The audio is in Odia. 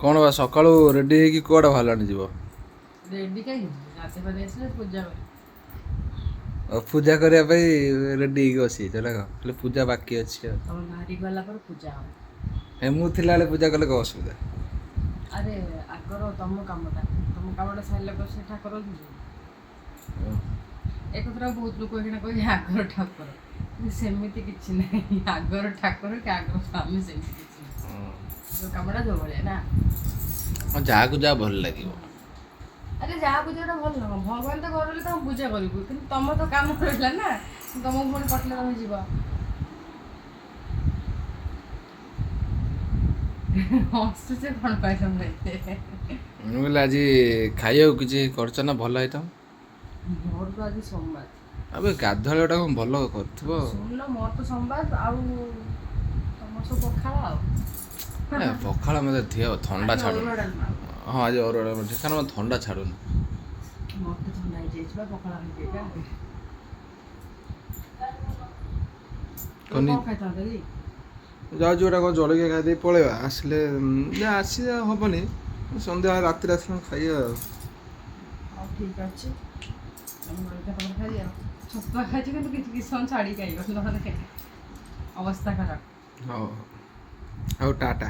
କ'ଣ ବା ସକାଳୁ ରେଡ଼ି ହେଇକି କୁଆଡ଼େ ବାହାରିଲାଣି ଯିବ? ରେଡି କାହିଁ ଗାଧେଇ ଆସିଲେ ପୂଜା କରି ପୂଜା କରିବା ପାଇଁ ରେଡ଼ି ହେଇକି ବସିଯାଇଛ ନା କ'ଣ? ହେଲେ ପୂଜା ବାକି ଅଛି ଆଉ। ତମେ ବାହାରି ଗଲା ପରେ ପୂଜା ହବ। ମୁଁ ଥିଲାବେଳେ ପୂଜା କଲେ କ'ଣ ଅସୁବିଧା? ଆରେ ଆଗର ତମ କାମଟା ସାରିଲା ପରେ ସେ ଠାକୁର ଯିବେ। ଏ କଥାଟା ବହୁତ ଲୋକ ଏখানে କହିବେ ଆଗର ଠାକୁର, କିନ୍ତୁ ସେମିତି କିଛି ନାହିଁ। ଆଗର ଠାକୁର କି ଆଗର ସ୍ୱାମୀ ସେମିତି କିଛି ନାହିଁ। ଯୋଉ କାମଟା ଯୋଉ ଭଳିଆ ନା, ଯାହାକୁ ଯାହା ଭଲ ଲାଗିବ। ଆରେ ଯାହା ପୂଜାଟା ଭଲ ନୁହଁ। ଭଗବାନ ତ ଘର ହେଲେ ତାଙ୍କୁ ପୂଜା କରିବୁ, କିନ୍ତୁ ତମର ତ କାମ ରହିଲା ନା, ତମକୁ ପୁଣି ପଟିଲେ ତମେ ଯିବ। ହସୁଛେ କ'ଣ ପାଇଁ ତମେ ଏତେ? ମୁଁ କହିଲି ଆଜି ଖାଇବାକୁ କିଛି କରିଛ ନା ଭଲ ଆଇଟମ୍? ମୋର ତ ଆଜି ସୋମବାର। ଆବେ ଗାଧୁଆଳଟା କ'ଣ ଭଲ କରିଥିବ? ଶୁଣିଲ, ମୋର ତ ସୋମବାର, ଆଉ ତମର ସବୁ ପଖାଳ ଆଉ। ପଖାଳ ମୋତେ ଦିଅ, ଥଣ୍ଡା ଆଜି ଛାଡ଼ୁନି। ଅରୁଆ ଡାଲମା। ହଁ ଆଜି ଅରୁଆ ଡାଲମା କାରଣ ମୋତେ ଥଣ୍ଡା ଛାଡ଼ୁନି। ମୋତେ ଥଣ୍ଡା ହେଇଯାଇଛି ବା, ପଖାଳ ହେଇଯାଇଛି। କନି କ'ଣ ଖାଇଥାନ୍ତେ କି? ଯାଉଛି ଗୋଟେ କ'ଣ ଜଳଖିଆ ଖାଇଦେଇ ପଳେଇବା, ଆସିଲେ ଆସିବା ହବନି, ସନ୍ଧ୍ୟା ରାତିରେ ଆସିଲେ ଖାଇବା ଆଉ। ହଉ ଠିକ୍ ଅଛି, ତମେ ଜଳଖିଆ ତମର ଖାଇଦିଅ। ଛତୁଆ ଖାଇଛି, କିନ୍ତୁ କିଛି ସମୟ ଛାଡ଼ିକି ଖାଇବ, ନହେଲେ ଅବସ୍ଥା ଖରାପ। ହଉ ହଉ ଟାଟା।